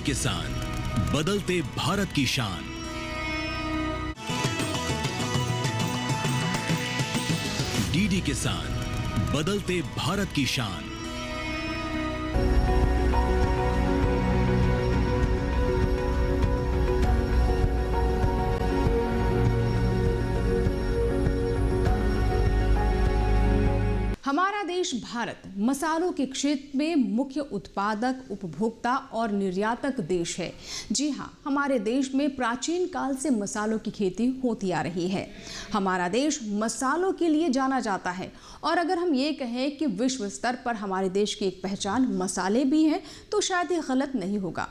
किसान, बदलते भारत की शान। डीडी किसान, बदलते भारत की शान। हमारा देश भारत मसालों के क्षेत्र में मुख्य उत्पादक, उपभोक्ता और निर्यातक देश है। जी हाँ, हमारे देश में प्राचीन काल से मसालों की खेती होती आ रही है। हमारा देश मसालों के लिए जाना जाता है और अगर हम ये कहें कि विश्व स्तर पर हमारे देश की एक पहचान मसाले भी हैं तो शायद ये गलत नहीं होगा।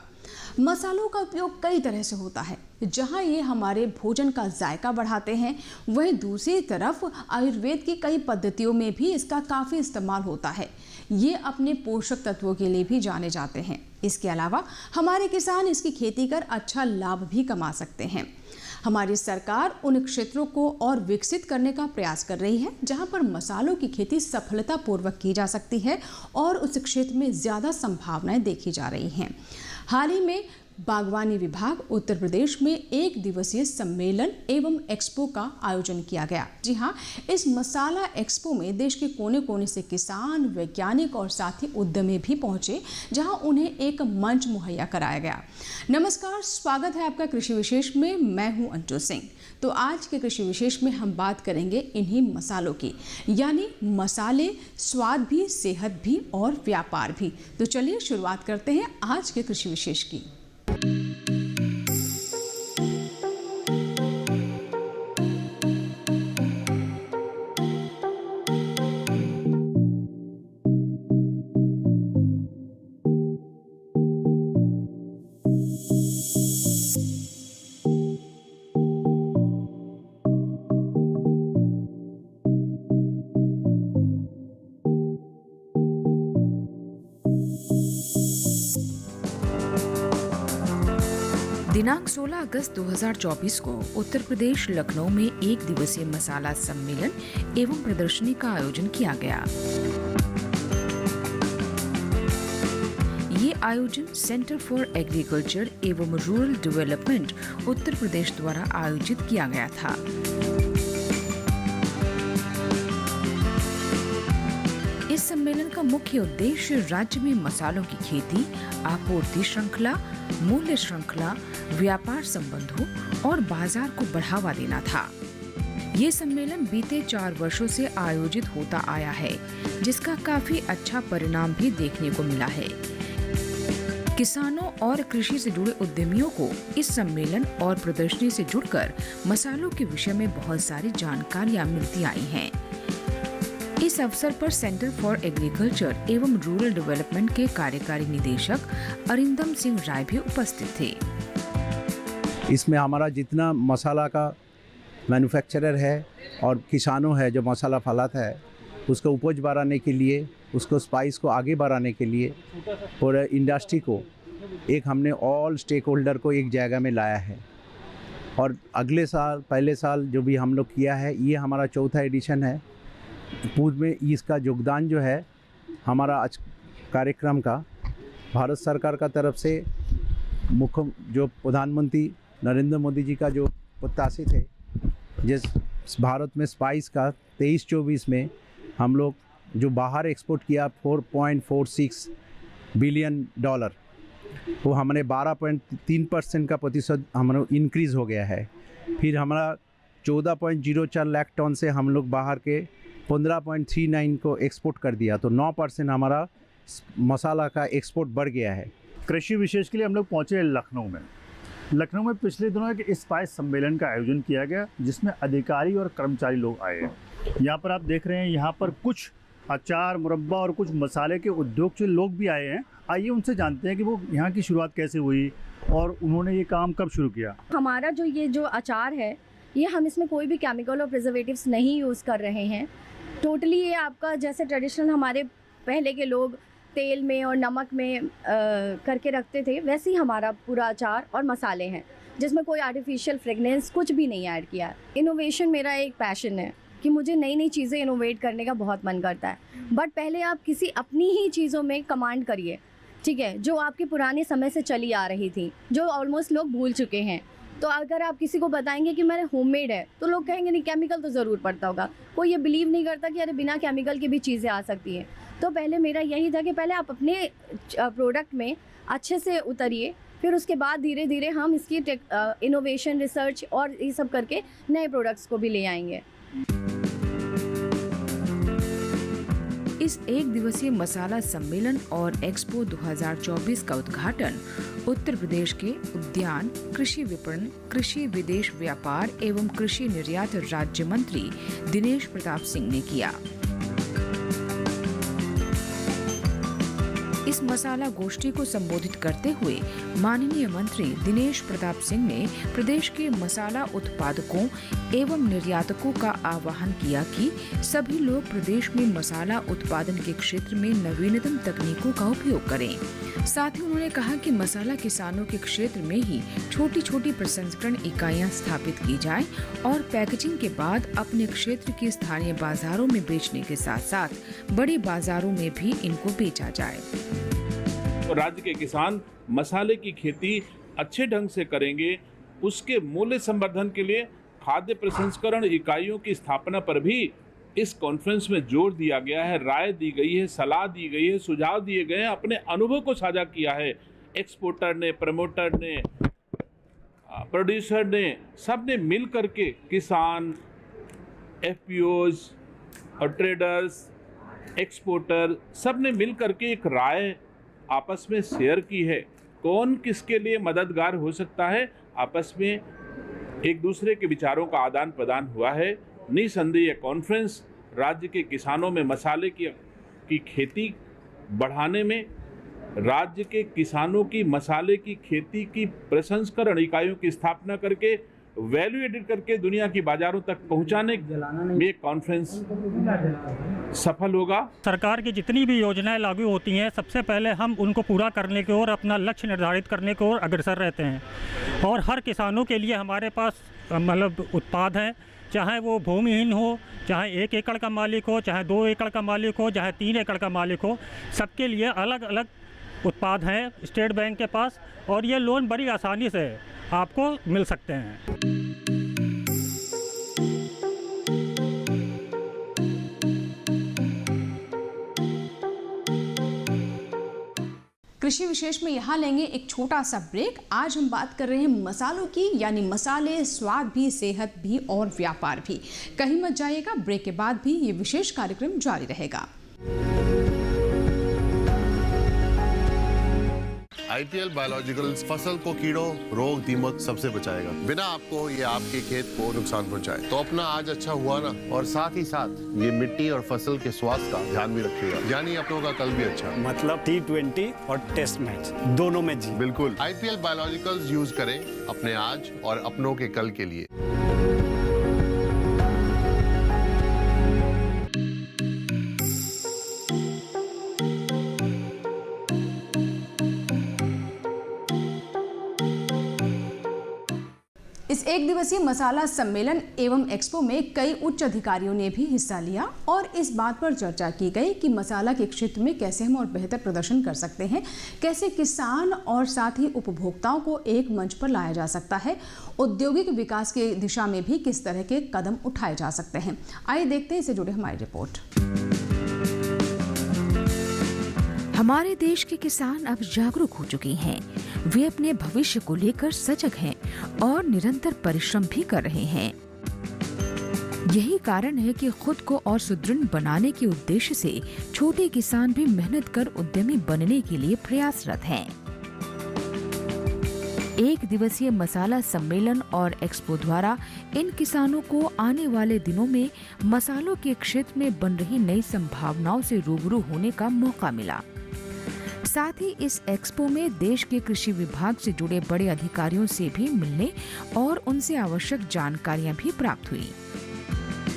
मसालों का उपयोग कई तरह से होता है। जहां ये हमारे भोजन का जायका बढ़ाते हैं, वहीं दूसरी तरफ आयुर्वेद की कई पद्धतियों में भी इसका काफ़ी इस्तेमाल होता है। ये अपने पोषक तत्वों के लिए भी जाने जाते हैं। इसके अलावा हमारे किसान इसकी खेती कर अच्छा लाभ भी कमा सकते हैं। हमारी सरकार उन क्षेत्रों को और विकसित करने का प्रयास कर रही है जहां पर मसालों की खेती सफलतापूर्वक की जा सकती है और उस क्षेत्र में ज़्यादा संभावनाएं देखी जा रही हैं। हाल ही में बागवानी विभाग उत्तर प्रदेश में 1 दिवसीय सम्मेलन एवं एक्सपो का आयोजन किया गया। जी हाँ, इस मसाला एक्सपो में देश के कोने कोने से किसान, वैज्ञानिक और साथ ही उद्यमी भी पहुंचे, जहां उन्हें एक मंच मुहैया कराया गया। नमस्कार, स्वागत है आपका कृषि विशेष में। मैं हूं अंजू सिंह। तो आज के कृषि विशेष में हम बात करेंगे इन्हीं मसालों की, यानी मसाले स्वाद भी, सेहत भी और व्यापार भी। तो चलिए शुरुआत करते हैं आज के कृषि विशेष की। दिनांक 16 अगस्त 2024 को उत्तर प्रदेश लखनऊ में 1 दिवसीय मसाला सम्मेलन एवं प्रदर्शनी का आयोजन किया गया। ये आयोजन सेंटर फॉर एग्रीकल्चर एवं रूरल डेवलपमेंट उत्तर प्रदेश द्वारा आयोजित किया गया था। इस सम्मेलन का मुख्य उद्देश्य राज्य में मसालों की खेती, आपूर्ति श्रृंखला, मूल्य श्रृंखला, व्यापार संबंधों और बाजार को बढ़ावा देना था। ये सम्मेलन बीते 4 वर्षों से आयोजित होता आया है, जिसका काफी अच्छा परिणाम भी देखने को मिला है। किसानों और कृषि से जुड़े उद्यमियों को इस सम्मेलन और प्रदर्शनी से जुड़कर मसालों के विषय में बहुत सारी जानकारियां मिलती आई हैं। इस अवसर पर सेंटर फॉर एग्रीकल्चर एवं रूरल डेवलपमेंट के कार्यकारी निदेशक अरिंदम सिंह राय भी उपस्थित थे। इसमें हमारा जितना मसाला का मैन्युफैक्चरर है और किसानों है जो मसाला फलाता है, उसको उपज बढ़ाने के लिए, उसको स्पाइस को आगे बढ़ाने के लिए और इंडस्ट्री को एक हमने ऑल स्टेक होल्डर को एक जगह में लाया है। और अगले साल, पहले साल जो भी हम लोग किया है, ये हमारा 4था एडिशन है। पूर्व में इसका योगदान जो है हमारा आज कार्यक्रम का भारत सरकार का तरफ से मुख्य जो प्रधानमंत्री नरेंद्र मोदी जी का जो प्रत्याशित है, जिस भारत में स्पाइस का 23-24 में हम लोग जो बाहर एक्सपोर्ट किया $4.46 बिलियन, वो हमारे 12.3% का प्रतिशत हमारा इंक्रीज़ हो गया है। फिर हमारा 14.04 लाख टन से हम लोग बाहर के 15.39 को एक्सपोर्ट कर दिया, तो 9% हमारा मसाला का एक्सपोर्ट बढ़ गया है। कृषि विशेष के लिए हम लोग पहुँचे लखनऊ में। लखनऊ में पिछले दिनों एक स्पाइस सम्मेलन का आयोजन किया गया, जिसमें अधिकारी और कर्मचारी लोग आए हैं। यहाँ पर आप देख रहे हैं, यहाँ पर कुछ अचार, मुरब्बा और कुछ मसाले के उद्योग से लोग भी आए हैं। आइए उनसे जानते हैं कि वो यहाँ की शुरुआत कैसे हुई और उन्होंने ये काम कब शुरू किया। हमारा जो अचार है, ये हम इसमें कोई भी केमिकल और प्रिजर्वेटिव्स नहीं यूज़ कर रहे हैं। टोटली ये आपका जैसे ट्रेडिशनल हमारे पहले के लोग तेल में और नमक में करके रखते थे, वैसे ही हमारा पूरा अचार और मसाले हैं, जिसमें कोई आर्टिफिशियल फ्रेगनेंस कुछ भी नहीं ऐड किया। इनोवेशन मेरा एक पैशन है कि मुझे नई नई चीज़ें इनोवेट करने का बहुत मन करता है। बट पहले आप किसी अपनी ही चीज़ों में कमांड करिए, ठीक है, जो आपके पुराने समय से चली आ रही थी, जो ऑलमोस्ट लोग भूल चुके हैं। तो अगर आप किसी को बताएंगे कि मैंने होममेड है, तो लोग कहेंगे नहीं, केमिकल तो ज़रूर पड़ता होगा। कोई ये बिलीव नहीं करता कि अरे बिना केमिकल की भी चीज़ें आ सकती हैं। तो पहले मेरा यही था कि पहले आप अपने प्रोडक्ट में अच्छे से उतरिए, फिर उसके बाद धीरे धीरे हम इसकी इनोवेशन, रिसर्च और ये सब करके नए प्रोडक्ट्स को भी ले आएंगे। इस एक दिवसीय मसाला सम्मेलन और एक्सपो 2024 का उद्घाटन उत्तर प्रदेश के उद्यान, कृषि विपणन, कृषि विदेश व्यापार एवं कृषि निर्यात राज्य मंत्री दिनेश प्रताप सिंह ने किया। इस मसाला गोष्ठी को संबोधित करते हुए माननीय मंत्री दिनेश प्रताप सिंह ने प्रदेश के मसाला उत्पादकों एवं निर्यातकों का आह्वान किया कि सभी लोग प्रदेश में मसाला उत्पादन के क्षेत्र में नवीनतम तकनीकों का उपयोग करें। साथ ही उन्होंने कहा कि मसाला किसानों के क्षेत्र में ही छोटी छोटी प्रसंस्करण इकाइयां स्थापित की जाएं और पैकेजिंग के बाद अपने क्षेत्र के स्थानीय बाजारों में बेचने के साथ साथ बड़े बाजारों में भी इनको बेचा जाए। राज्य के किसान मसाले की खेती अच्छे ढंग से करेंगे, उसके मूल्य संवर्धन के लिए खाद्य प्रसंस्करण इकाइयों की स्थापना पर भी इस कॉन्फ्रेंस में जोर दिया गया है, राय दी गई है, सलाह दी गई है, सुझाव दिए गए हैं, अपने अनुभव को साझा किया है। एक्सपोर्टर ने, प्रमोटर ने, प्रोड्यूसर ने, सब ने मिल करके किसान, एफपीओज और ट्रेडर्स, एक्सपोर्टर, सब ने मिल करके एक राय आपस में शेयर की है। कौन किसके लिए मददगार हो सकता है, आपस में एक दूसरे के विचारों का आदान प्रदान हुआ है। निसंदेह कॉन्फ्रेंस राज्य के किसानों में मसाले की खेती बढ़ाने में, राज्य के किसानों की मसाले की खेती की प्रसंस्करण इकाइयों की स्थापना करके वैल्यू एडिट करके दुनिया की बाजारों तक पहुंचाने में ये कॉन्फ्रेंस सफल होगा। सरकार की जितनी भी योजनाएं लागू होती हैं, सबसे पहले हम उनको पूरा करने की ओर, अपना लक्ष्य निर्धारित करने की ओर अग्रसर रहते हैं। और हर किसानों के लिए हमारे पास मतलब उत्पाद हैं, चाहे वो भूमिहीन हो, चाहे 1 एकड़ का मालिक हो, चाहे 2 एकड़ का मालिक हो, चाहे 3 एकड़ का मालिक हो, सबके लिए अलग अलग उत्पाद हैं स्टेट बैंक के पास। और ये लोन बड़ी आसानी से आपको मिल सकते हैं। कृषि विशेष में यहाँ लेंगे एक छोटा सा ब्रेक। आज हम बात कर रहे हैं मसालों की, यानी मसाले स्वाद भी, सेहत भी और व्यापार भी। कहीं मत जाइएगा, ब्रेक के बाद भी ये विशेष कार्यक्रम जारी रहेगा। IPL बायोलॉजिकल्स फसल को कीड़ों, रोग, दीमक सबसे बचाएगा, बिना आपको ये आपके खेत को नुकसान पहुंचाए। तो अपना आज अच्छा हुआ ना, और साथ ही साथ ये मिट्टी और फसल के स्वास्थ्य का ध्यान भी रखिएगा, यानी अपनों का कल भी अच्छा। मतलब T20 और टेस्ट मैच दोनों में जी। बिल्कुल, IPL बायोलॉजिकल्स यूज करें अपने आज और अपनों के कल के लिए। इस एक दिवसीय मसाला सम्मेलन एवं एक्सपो में कई उच्च अधिकारियों ने भी हिस्सा लिया और इस बात पर चर्चा की गई कि मसाला के क्षेत्र में कैसे हम और बेहतर प्रदर्शन कर सकते हैं, कैसे किसान और साथ ही उपभोक्ताओं को एक मंच पर लाया जा सकता है, औद्योगिक विकास की दिशा में भी किस तरह के कदम उठाए जा सकते हैं। आइए देखते हैं, इससे जुड़े हमारी रिपोर्ट। हमारे देश के किसान अब जागरूक हो चुके हैं। वे अपने भविष्य को लेकर सजग हैं और निरंतर परिश्रम भी कर रहे हैं। यही कारण है कि खुद को और सुदृढ़ बनाने के उद्देश्य से छोटे किसान भी मेहनत कर उद्यमी बनने के लिए प्रयासरत हैं। एक दिवसीय मसाला सम्मेलन और एक्सपो द्वारा इन किसानों को आने वाले दिनों में मसालों के क्षेत्र में बन रही नई संभावनाओं से रूबरू होने का मौका मिला। साथ ही इस एक्सपो में देश के कृषि विभाग से जुड़े बड़े अधिकारियों से भी मिलने और उनसे आवश्यक जानकारियां भी प्राप्त हुई।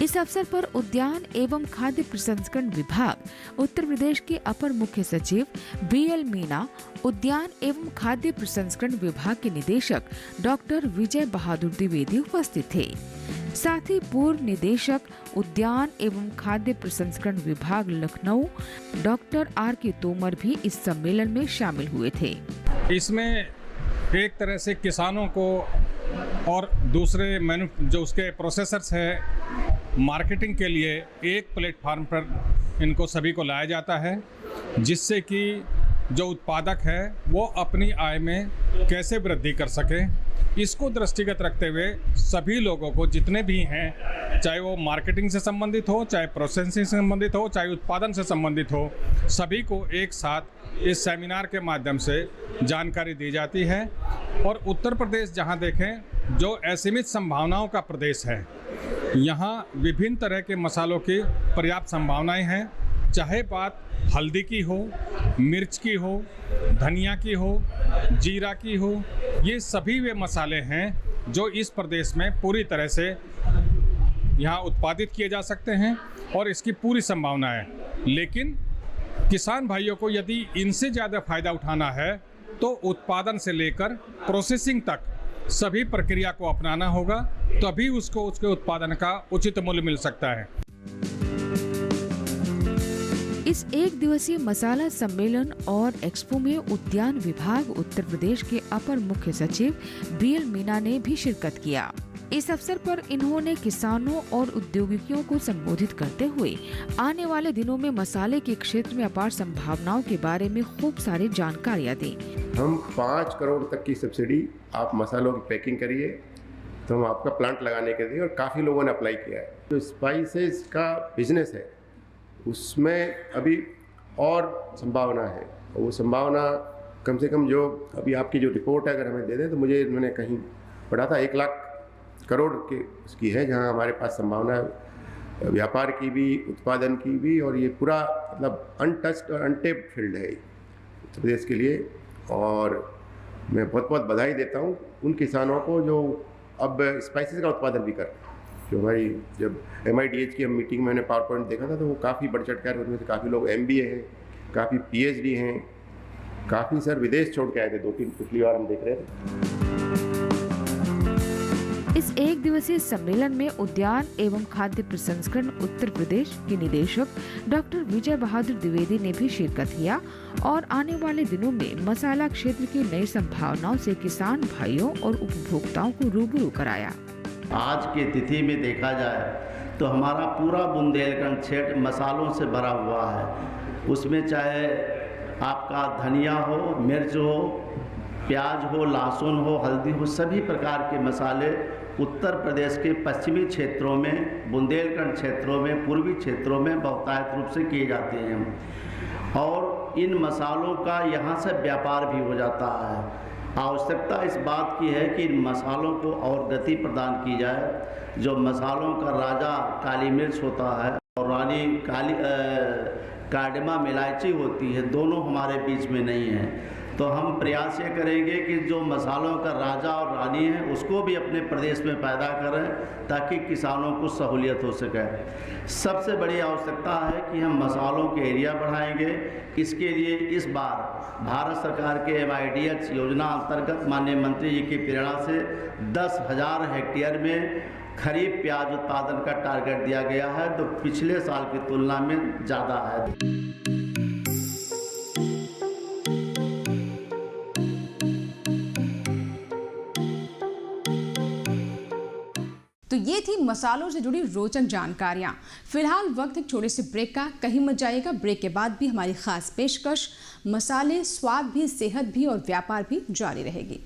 इस अवसर पर उद्यान एवं खाद्य प्रसंस्करण विभाग उत्तर प्रदेश के अपर मुख्य सचिव BL मीना, उद्यान एवं खाद्य प्रसंस्करण विभाग के निदेशक डॉक्टर विजय बहादुर द्विवेदी उपस्थित थे। साथ ही पूर्व निदेशक उद्यान एवं खाद्य प्रसंस्करण विभाग लखनऊ डॉक्टर R.K. तोमर भी इस सम्मेलन में शामिल हुए थे। इसमें एक तरह से किसानों को और दूसरे जो उसके प्रोसेसर्स है मार्केटिंग के लिए एक प्लेटफार्म पर इनको सभी को लाया जाता है, जिससे कि जो उत्पादक है वो अपनी आय में कैसे वृद्धि कर सके। इसको दृष्टिगत रखते हुए सभी लोगों को जितने भी हैं, चाहे वो मार्केटिंग से संबंधित हो, चाहे प्रोसेसिंग से संबंधित हो, चाहे उत्पादन से संबंधित हो, सभी को एक साथ इस सेमिनार के माध्यम से जानकारी दी जाती है। और उत्तर प्रदेश जहां देखें जो असीमित संभावनाओं का प्रदेश है, यहाँ विभिन्न तरह के मसालों की पर्याप्त संभावनाएं हैं, चाहे बात हल्दी की हो, मिर्च की हो, धनिया की हो, जीरा की हो, ये सभी वे मसाले हैं जो इस प्रदेश में पूरी तरह से यहाँ उत्पादित किए जा सकते हैं और इसकी पूरी संभावना है। लेकिन किसान भाइयों को यदि इनसे ज़्यादा फायदा उठाना है तो उत्पादन से लेकर प्रोसेसिंग तक सभी प्रक्रिया को अपनाना होगा, तभी उसको उसके उत्पादन का उचित मूल्य मिल सकता है। इस एक दिवसीय मसाला सम्मेलन और एक्सपो में उद्यान विभाग उत्तर प्रदेश के अपर मुख्य सचिव BL मीना ने भी शिरकत किया। इस अवसर पर इन्होंने किसानों और उद्योगियों को संबोधित करते हुए आने वाले दिनों में मसाले के क्षेत्र में अपार संभावनाओं के बारे में खूब सारी जानकारियाँ दी। हम 5 करोड़ तक की सब्सिडी आप मसालों की पैकिंग करिए तो हम आपका प्लांट लगाने के लिए, और काफ़ी लोगों ने अप्लाई किया है। जो स्पाइसेस का बिजनेस है उसमें अभी और संभावना है, और वो संभावना कम से कम जो अभी आपकी जो रिपोर्ट है अगर हमें दे दें तो मुझे मैंने कहीं पढ़ा था 1 लाख करोड़ के उसकी है, जहां हमारे पास संभावना है व्यापार की भी, उत्पादन की भी, और ये पूरा मतलब अनटच्ड और अनटेप्ड फील्ड है उत्तर प्रदेश के लिए। और मैं बहुत बहुत बधाई देता हूँ उन किसानों को जो अब स्पाइसेस का उत्पादन भी कर रहे हैं। जो हमारी जब MIDH की हम मीटिंग में मैंने पावर पॉइंट देखा था तो वो काफ़ी बढ़ चढ़ कर, उनमें से काफ़ी लोग MBA हैं, काफ़ी PhD हैं, काफ़ी सर विदेश छोड़ के आए थे, 2-3 पिछली बार हम देख रहे थे। इस एक दिवसीय सम्मेलन में उद्यान एवं खाद्य प्रसंस्करण उत्तर प्रदेश के निदेशक डॉक्टर विजय बहादुर द्विवेदी ने भी शिरकत किया और आने वाले दिनों में मसाला क्षेत्र की नई संभावनाओं से किसान भाइयों और उपभोक्ताओं को रूबरू कराया। आज की तिथि में देखा जाए तो हमारा पूरा बुंदेलखंड क्षेत्र मसालों से भरा हुआ है। उसमें चाहे आपका धनिया हो, मिर्च हो, प्याज हो, लहसुन हो, हल्दी हो, सभी प्रकार के मसाले उत्तर प्रदेश के पश्चिमी क्षेत्रों में, बुंदेलखंड क्षेत्रों में, पूर्वी क्षेत्रों में बहुतायत रूप से किए जाते हैं और इन मसालों का यहाँ से व्यापार भी हो जाता है। आवश्यकता इस बात की है कि इन मसालों को और गति प्रदान की जाए। जो मसालों का राजा काली मिर्च होता है और रानी कार्डेमम इलायची होती है, दोनों हमारे बीच में नहीं है। तो हम प्रयास ये करेंगे कि जो मसालों का राजा और रानी है उसको भी अपने प्रदेश में पैदा करें ताकि किसानों को सहूलियत हो सके। सबसे बड़ी आवश्यकता है कि हम मसालों के एरिया बढ़ाएंगे। इसके लिए इस बार भारत सरकार के MIDH योजना अंतर्गत माननीय मंत्री जी की प्रेरणा से 10,000 हेक्टेयर में खरीफ प्याज उत्पादन का टारगेट दिया गया है, तो पिछले साल की तुलना में ज़्यादा है। तो ये थी मसालों से जुड़ी रोचक जानकारियां। फिलहाल वक्त एक छोटे से ब्रेक का, कहीं मत जाइएगा। ब्रेक के बाद भी हमारी खास पेशकश मसाले, स्वाद भी, सेहत भी और व्यापार भी जारी रहेगी।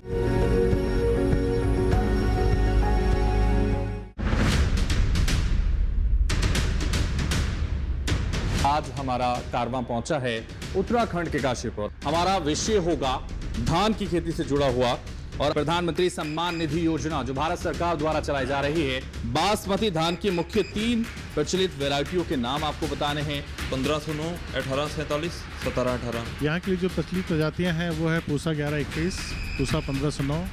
आज हमारा कारवां पहुंचा है उत्तराखंड के काशीपुर। हमारा विषय होगा धान की खेती से जुड़ा हुआ और प्रधानमंत्री सम्मान निधि योजना जो भारत सरकार द्वारा चलाई जा रही है। बासमती धान की मुख्य 3 प्रचलित वैरायटियों के नाम आपको बताने हैं। 1509, 1847, 1718। यहाँ की जो प्रचलित प्रजातियाँ हैं वो है पूसा 1121, पूसा 1509,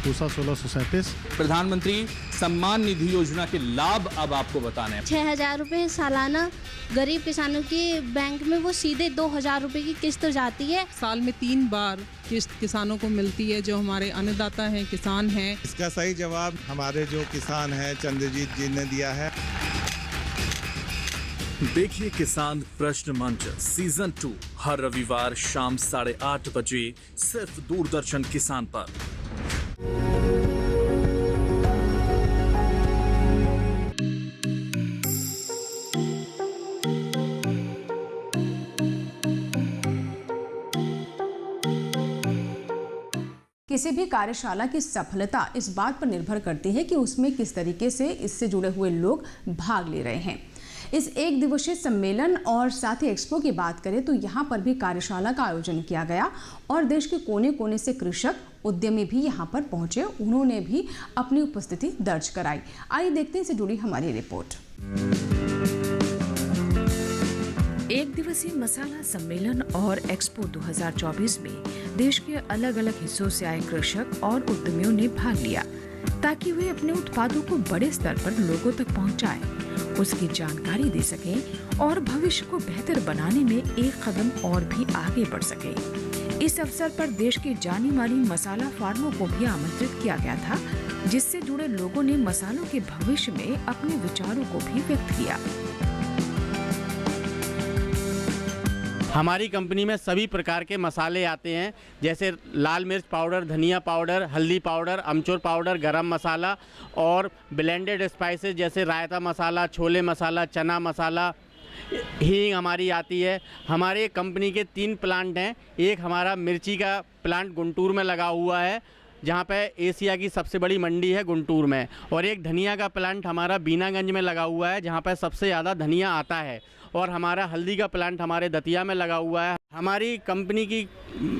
पूसा 1637। प्रधानमंत्री सम्मान निधि योजना के लाभ अब आपको बताने हैं। 6,000 रुपये सालाना गरीब किसानों की बैंक में वो सीधे 2,000 रुपये की किस्त जाती है। साल में 3 बार किस्त किसानों को मिलती है, जो हमारे अन्नदाता हैं, किसान हैं। इसका सही जवाब हमारे जो किसान हैं चंद्रजीत जी ने दिया है। देखिए किसान प्रश्न मंच सीजन 2 हर रविवार शाम 8:30 बजे सिर्फ दूरदर्शन किसान पर। किसी भी कार्यशाला की सफलता इस बात पर निर्भर करती है कि उसमें किस तरीके से इससे जुड़े हुए लोग भाग ले रहे हैं। इस एक दिवसीय सम्मेलन और साथ ही एक्सपो की बात करें तो यहाँ पर भी कार्यशाला का आयोजन किया गया और देश के कोने कोने से कृषक उद्यमी भी यहाँ पर पहुंचे। उन्होंने भी अपनी उपस्थिति दर्ज कराई। आइए देखते हैं इससे जुड़ी हमारी रिपोर्ट। एक दिवसीय मसाला सम्मेलन और एक्सपो 2024 में देश के अलग अलग हिस्सों से आए कृषक और उद्यमियों ने भाग लिया ताकि वे अपने उत्पादों को बड़े स्तर पर लोगों तक पहुंचाएं, उसकी जानकारी दे सकें और भविष्य को बेहतर बनाने में एक कदम और भी आगे बढ़ सके। इस अवसर पर देश के जानी मानी मसाला फार्मों को भी आमंत्रित किया गया था, जिससे जुड़े लोगों ने मसालों के भविष्य में अपने विचारों को भी व्यक्त किया। हमारी कंपनी में सभी प्रकार के मसाले आते हैं, जैसे लाल मिर्च पाउडर, धनिया पाउडर, हल्दी पाउडर, अमचूर पाउडर, गरम मसाला और ब्लेंडेड स्पाइसेस जैसे रायता मसाला, छोले मसाला, चना मसाला, हींग हमारी आती है। हमारे कंपनी के 3 प्लांट हैं। एक हमारा मिर्ची का प्लांट गुंटूर में लगा हुआ है, जहाँ पे एशिया की सबसे बड़ी मंडी है गुंटूर में, और एक धनिया का प्लांट हमारा बीनागंज में लगा हुआ है, जहाँ पे सबसे ज़्यादा धनिया आता है, और हमारा हल्दी का प्लांट हमारे दतिया में लगा हुआ है। हमारी कंपनी की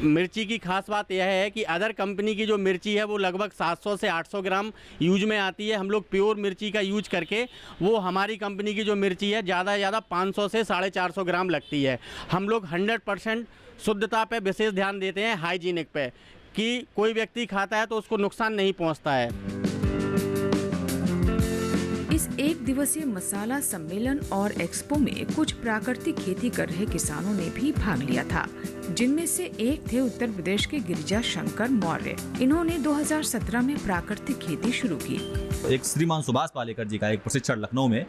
मिर्ची की खास बात यह है कि अदर कंपनी की जो मिर्ची है वो लगभग 700 से 800 ग्राम यूज में आती है। हम लोग प्योर मिर्ची का यूज करके वो हमारी कंपनी की जो मिर्ची है ज़्यादा से ज़्यादा 500 से 450 ग्राम लगती है। हम लोग 100% शुद्धता पे विशेष ध्यान देते हैं, हाइजीनिक पे, कि कोई व्यक्ति खाता है तो उसको नुकसान नहीं पहुंचता है। इस एक दिवसीय मसाला सम्मेलन और एक्सपो में कुछ प्राकृतिक खेती कर रहे किसानों ने भी भाग लिया था, जिनमें से एक थे उत्तर प्रदेश के गिरिजा शंकर मौर्य। इन्होंने 2017 में प्राकृतिक खेती शुरू की। एक श्रीमान सुभाष पालेकर जी का एक प्रशिक्षण लखनऊ में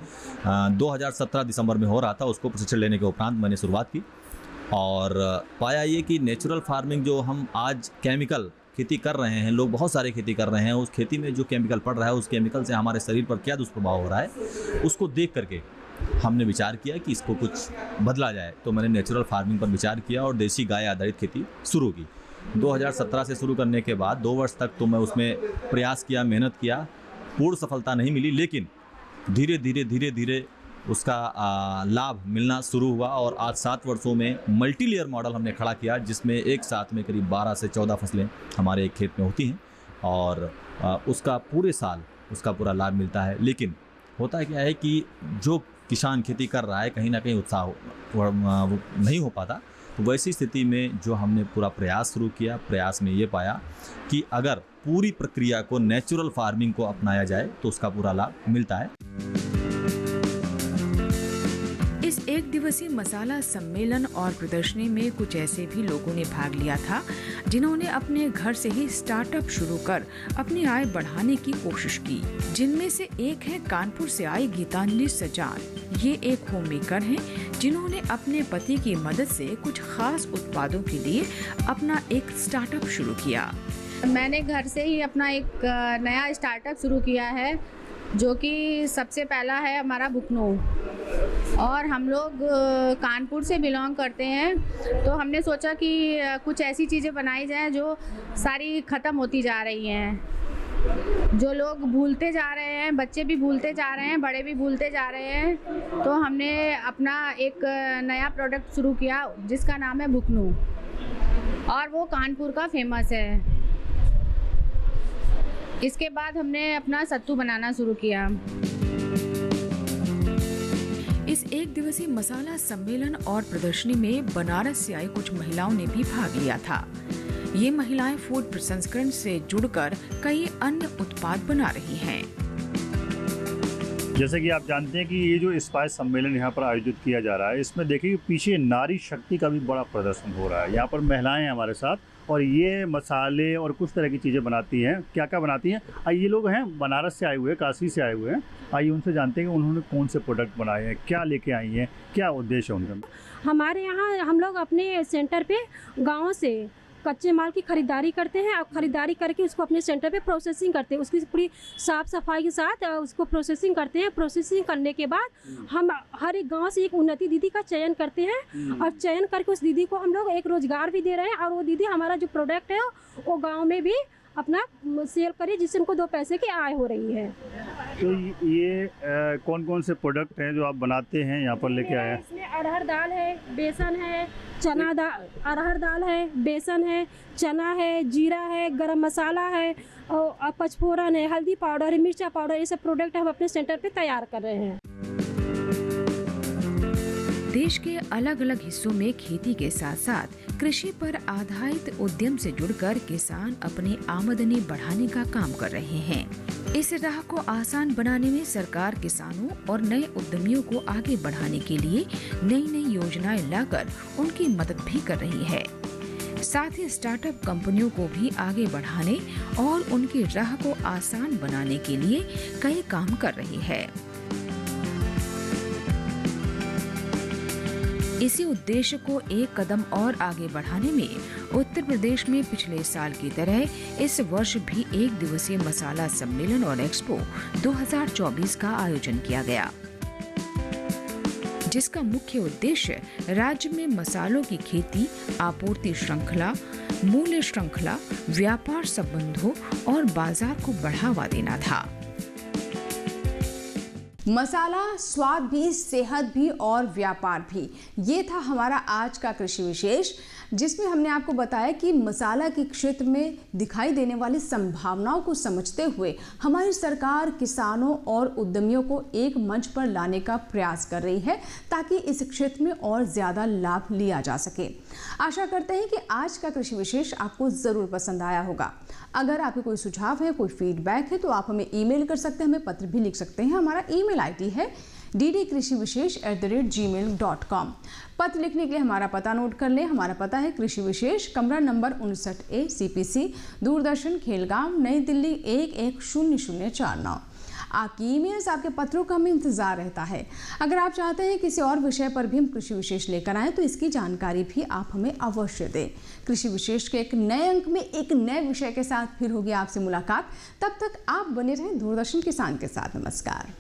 2017 दिसंबर में हो रहा था। उसको प्रशिक्षण लेने के उपरांत मैंने शुरुआत की और पाया ये कि नेचुरल फार्मिंग जो हम आज केमिकल खेती कर रहे हैं, लोग बहुत सारे खेती कर रहे हैं, उस खेती में जो केमिकल पड़ रहा है उस केमिकल से हमारे शरीर पर क्या दुष्प्रभाव हो रहा है, उसको देख करके हमने विचार किया कि इसको कुछ बदला जाए। तो मैंने नेचुरल फार्मिंग पर विचार किया और देसी गाय आधारित खेती शुरू की। 2017 से शुरू करने के बाद 2 वर्ष तक तो मैं उसमें प्रयास किया, मेहनत किया, पूर्ण सफलता नहीं मिली, लेकिन धीरे धीरे उसका लाभ मिलना शुरू हुआ और आज 7 वर्षों में मल्टी लेयर मॉडल हमने खड़ा किया, जिसमें एक साथ में करीब 12 से 14 फसलें हमारे एक खेत में होती हैं और उसका पूरे साल उसका पूरा लाभ मिलता है। लेकिन होता क्या है कि जो किसान खेती कर रहा है कहीं ना कहीं उत्साह वो नहीं हो पाता। तो वैसी स्थिति में जो हमने पूरा प्रयास शुरू किया, प्रयास में ये पाया कि अगर पूरी प्रक्रिया को नेचुरल फार्मिंग को अपनाया जाए तो उसका पूरा लाभ मिलता है। इस एक दिवसीय मसाला सम्मेलन और प्रदर्शनी में कुछ ऐसे भी लोगों ने भाग लिया था जिन्होंने अपने घर से ही स्टार्टअप शुरू कर अपनी आय बढ़ाने की कोशिश की, जिनमें से एक है कानपुर से आई गीतांजलि सजान। ये एक होम मेकर हैं जिन्होंने अपने पति की मदद से कुछ खास उत्पादों के लिए अपना एक स्टार्टअप शुरू किया। मैंने घर से ही अपना एक नया स्टार्टअप शुरू किया है, जो कि सबसे पहला है हमारा बुकनो, और हम लोग कानपुर से बिलोंग करते हैं। तो हमने सोचा कि कुछ ऐसी चीज़ें बनाई जाएं जो सारी ख़त्म होती जा रही हैं, जो लोग भूलते जा रहे हैं, बच्चे भी भूलते जा रहे हैं, बड़े भी भूलते जा रहे हैं। तो हमने अपना एक नया प्रोडक्ट शुरू किया जिसका नाम है बुकनो, और वो कानपुर का फेमस है। इसके बाद हमने अपना सत्तू बनाना शुरू किया। इस एक दिवसीय मसाला सम्मेलन और प्रदर्शनी में बनारस से आई कुछ महिलाओं ने भी भाग लिया था। ये महिलाएं फूड प्रसंस्करण से जुड़कर कई अन्य उत्पाद बना रही हैं। जैसे कि आप जानते हैं कि ये जो स्पाइस सम्मेलन यहाँ पर आयोजित किया जा रहा है, इसमें देखिए पीछे नारी शक्ति का भी बड़ा प्रदर्शन हो रहा है। यहाँ पर महिलाएं हैं हमारे साथ और ये मसाले और कुछ तरह की चीज़ें बनाती हैं। क्या क्या बनाती हैं? ये लोग हैं बनारस से आए हुए हैं, काशी से आए हुए हैं। आइए उनसे जानते हैं कि उन्होंने कौन से प्रोडक्ट बनाए हैं, क्या लेके आई हैं, क्या उद्देश्य है उनका। हमारे यहाँ हम लोग अपने सेंटर पे गाँव से कच्चे माल की खरीदारी करते हैं और ख़रीदारी करके उसको अपने सेंटर पे प्रोसेसिंग करते हैं। उसकी पूरी साफ़ सफाई के साथ उसको प्रोसेसिंग करते हैं। प्रोसेसिंग करने के बाद हम हर एक गांव से एक उन्नति दीदी का चयन करते हैं और चयन करके उस दीदी को हम लोग एक रोज़गार भी दे रहे हैं और वो दीदी हमारा जो प्रोडक्ट है वो गाँव में भी अपना सेल करिए, जिससे उनको 2 पैसे की आय हो रही है। तो ये कौन कौन से प्रोडक्ट हैं जो आप बनाते हैं यहाँ पर लेके आए हैं? इसमें अरहर दाल है, बेसन है, चना दाल, अरहर दाल है, बेसन है, चना है, जीरा है, गरम मसाला है और पचफोरन है, हल्दी पाउडर है, मिर्चा पाउडर, ये सब प्रोडक्ट हम अपने सेंटर पे तैयार कर रहे हैं। देश के अलग अलग हिस्सों में खेती के साथ साथ कृषि पर आधारित उद्यम से जुड़कर किसान अपनी आमदनी बढ़ाने का काम कर रहे हैं। इस राह को आसान बनाने में सरकार किसानों और नए उद्यमियों को आगे बढ़ाने के लिए नई नई योजनाएं लाकर उनकी मदद भी कर रही है। साथ ही स्टार्टअप कंपनियों को भी आगे बढ़ाने और उनकी राह को आसान बनाने के लिए कई काम कर रही है। इसी उद्देश्य को एक कदम और आगे बढ़ाने में उत्तर प्रदेश में पिछले साल की तरह इस वर्ष भी 1 दिवसीय मसाला सम्मेलन और एक्सपो 2024 का आयोजन किया गया, जिसका मुख्य उद्देश्य राज्य में मसालों की खेती, आपूर्ति श्रृंखला, मूल्य श्रृंखला, व्यापार संबंधों और बाजार को बढ़ावा देना था। मसाला स्वाद भी, सेहत भी और व्यापार भी, ये था हमारा आज का कृषि विशेष, जिसमें हमने आपको बताया कि मसाला के क्षेत्र में दिखाई देने वाली संभावनाओं को समझते हुए हमारी सरकार किसानों और उद्यमियों को एक मंच पर लाने का प्रयास कर रही है ताकि इस क्षेत्र में और ज़्यादा लाभ लिया जा सके। आशा करते हैं कि आज का कृषि विशेष आपको ज़रूर पसंद आया होगा। अगर आपके कोई सुझाव है, कोई फीडबैक है तो आप हमें ईमेल कर सकते हैं, हमें पत्र भी लिख सकते हैं। हमारा ईमेल आईडी है ddkrishivishesh@gmail.com। पत्र लिखने के लिए हमारा पता नोट कर लें। हमारा पता है कृषि विशेष, कमरा number 59A, CPC, Doordarshan, Khelgaon, नई दिल्ली 110049। आपकी ईमेल्स, आपके पत्रों का हमें इंतज़ार रहता है। अगर आप चाहते हैं किसी और विषय पर भी हम कृषि विशेष लेकर आएँ तो इसकी जानकारी भी आप हमें अवश्य दें। कृषि विशेष के एक नए अंक में एक नए विषय के साथ फिर होगी आपसे मुलाकात। तब तक आप बने रहें दूरदर्शन किसान के साथ। नमस्कार।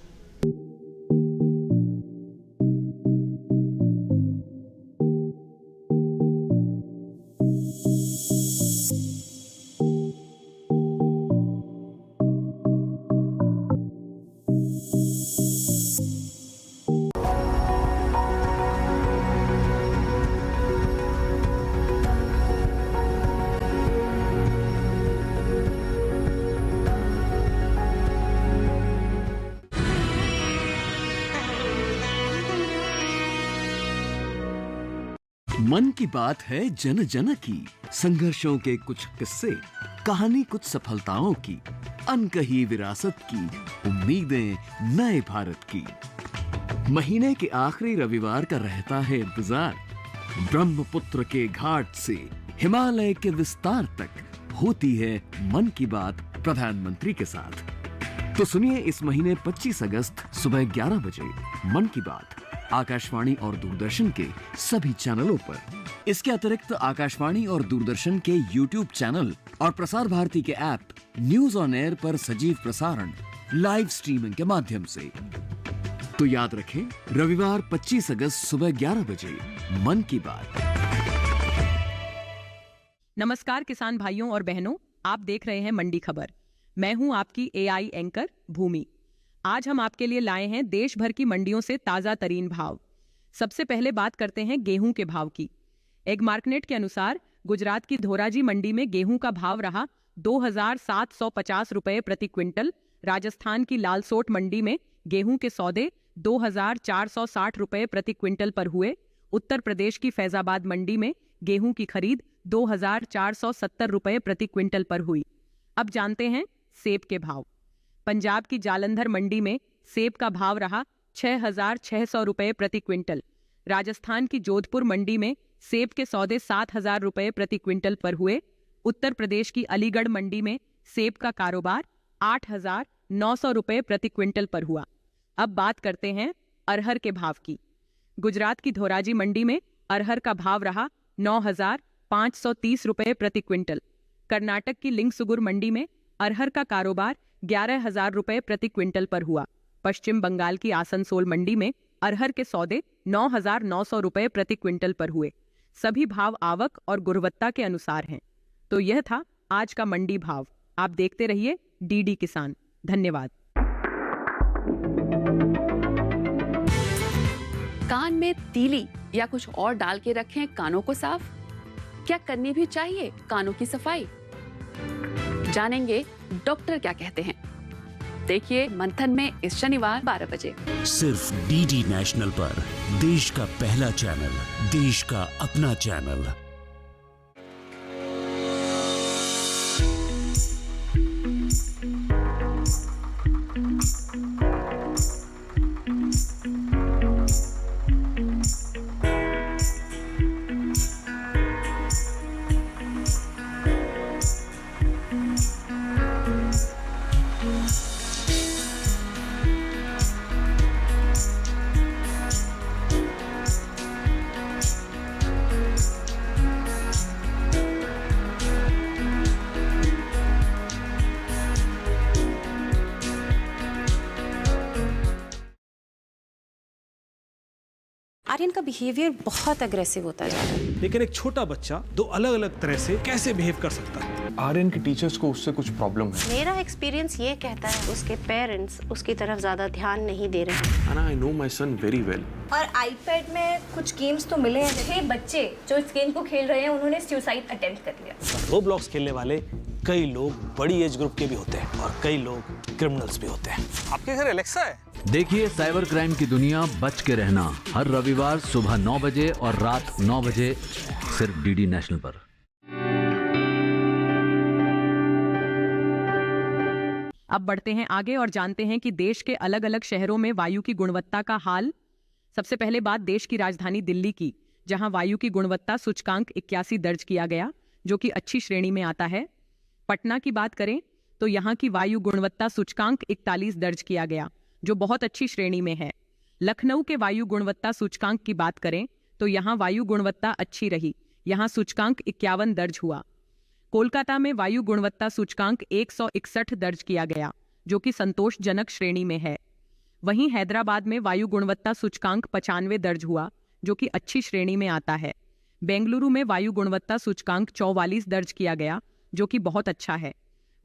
मन की बात है जन जन की, संघर्षों के कुछ किस्से, कहानी कुछ सफलताओं की, अनकही विरासत की, उम्मीदें नए भारत की। महीने के आखिरी रविवार का रहता है इंतजार। ब्रह्मपुत्र के घाट से हिमालय के विस्तार तक होती है मन की बात प्रधानमंत्री के साथ। तो सुनिए इस महीने 25 अगस्त सुबह 11 बजे मन की बात आकाशवाणी और दूरदर्शन के सभी चैनलों पर। इसके अतिरिक्त आकाशवाणी और दूरदर्शन के YouTube चैनल और प्रसार भारती के ऐप न्यूज ऑन एयर पर सजीव प्रसारण लाइव स्ट्रीमिंग के माध्यम से। तो याद रखें, रविवार 25 अगस्त सुबह 11 बजे मन की बात। नमस्कार किसान भाइयों और बहनों, आप देख रहे हैं मंडी खबर। मैं हूं आपकी AI एंकर भूमि। आज हम आपके लिए लाए हैं देश भर की मंडियों से ताजा तरीन भाव। सबसे पहले बात करते हैं गेहूं के भाव की। एग मार्कनेट के अनुसार गुजरात की धोराजी मंडी में गेहूं का भाव रहा 2,750 रुपए प्रति क्विंटल। राजस्थान की लालसोट मंडी में गेहूं के सौदे 2,460 रुपए प्रति क्विंटल पर हुए। उत्तर प्रदेश की फैजाबाद मंडी में गेहूं की खरीद 2,470 रुपये प्रति क्विंटल पर हुई। अब जानते हैं सेब के भाव। पंजाब की जालंधर मंडी में सेब का भाव रहा 6,600 रुपये प्रति क्विंटल। राजस्थान की जोधपुर मंडी में सेब के सौदे 7,000 रुपये प्रति क्विंटल पर हुए। उत्तर प्रदेश की अलीगढ़ मंडी में सेब का कारोबार 8,900 रुपये प्रति क्विंटल पर हुआ। अब बात करते हैं अरहर के भाव की। गुजरात की धोराजी मंडी में अरहर का भाव रहा 9,530 रुपये प्रति क्विंटल। कर्नाटक की लिंगसुगुर मंडी में अरहर का कारोबार 11,000 रुपये प्रति क्विंटल पर हुआ। पश्चिम बंगाल की आसनसोल मंडी में अरहर के सौदे 9,900 रुपये प्रति क्विंटल पर हुए। सभी भाव आवक और गुणवत्ता के अनुसार हैं। तो यह था आज का मंडी भाव। आप देखते रहिए डीडी किसान। धन्यवाद। कान में तीली या कुछ और डाल के रखें कानों को साफ? क्या करनी भी चाहिए कानों की सफाई? जानेंगे डॉक्टर क्या कहते हैं। देखिए मंथन में इस शनिवार 12 बजे सिर्फ डीडी नेशनल पर, देश का पहला चैनल, देश का अपना चैनल। आर्यन का बिहेवियर बहुत अग्रेसिव होता जा रहा है। लेकिन एक छोटा बच्चा दो अलग अलग तरह से कैसे बिहेव कर सकता है? आर्यन के टीचर्स को उससे कुछ प्रॉब्लम है। मेरा एक्सपीरियंस ये कहता है उसके पेरेंट्स उसकी तरफ ज्यादा ध्यान नहीं दे रहे हैं। Anna, I know my son very well. और आईपैड में कुछ गेम्स तो मिले हैं। 6 बच्चे जो इस गेम को खेल रहे हैं उन्होंने सुसाइड अटेम्प्ट कर लिया। रोब्लॉक्स खेलने वाले कई लोग बड़ी एज ग्रुप के भी होते हैं और कई लोग क्रिमिनल्स भी होते हैं। आपके घर एलेक्सा है? देखिए साइबर क्राइम की दुनिया बच के रहना हर रविवार सुबह 9 बजे और रात 9 बजे सिर्फ डीडी नेशनल पर। अब बढ़ते हैं आगे और जानते हैं कि देश के अलग अलग शहरों में वायु की गुणवत्ता का हाल। सबसे पहले बात देश की राजधानी दिल्ली की, जहां वायु की गुणवत्ता सूचकांक 81 दर्ज किया गया, जो कि अच्छी श्रेणी में आता है। पटना की बात करें तो यहां की वायु गुणवत्ता सूचकांक 41 दर्ज किया गया, जो बहुत अच्छी श्रेणी में है। लखनऊ के वायु गुणवत्ता सूचकांक की बात करें तो यहां वायु गुणवत्ता अच्छी रही, यहां सूचकांक 51 दर्ज हुआ। कोलकाता में वायु गुणवत्ता सूचकांक 161 दर्ज किया गया, जो कि संतोषजनक श्रेणी में है। वहीं हैदराबाद में वायु गुणवत्ता सूचकांक 95 दर्ज हुआ, जो कि अच्छी श्रेणी में आता है। बेंगलुरु में वायु गुणवत्ता सूचकांक 44 दर्ज किया गया, जो कि बहुत अच्छा है।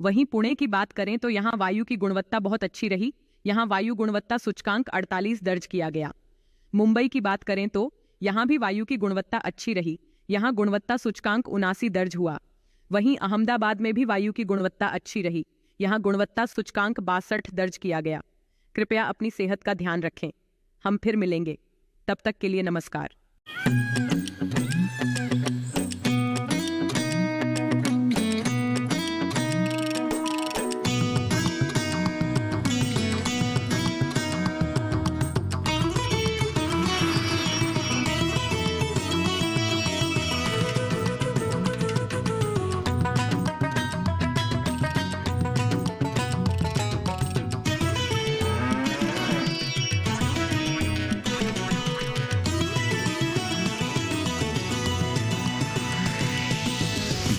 वहीं पुणे की बात करें तो यहाँ वायु की गुणवत्ता बहुत अच्छी रही, यहाँ वायु गुणवत्ता सूचकांक 48 दर्ज किया गया। मुंबई की बात करें तो यहाँ भी वायु की गुणवत्ता अच्छी रही, यहाँ गुणवत्ता सूचकांक 79 दर्ज हुआ। वहीं अहमदाबाद में भी वायु की गुणवत्ता अच्छी रही, यहाँ गुणवत्ता सूचकांक 62 दर्ज किया गया। कृपया अपनी सेहत का ध्यान रखें। हम फिर मिलेंगे, तब तक के लिए नमस्कार।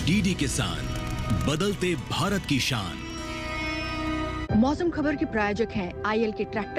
डीडी किसान, बदलते भारत की शान। मौसम खबर के प्रायोजक हैं आईएल के ट्रैक्टर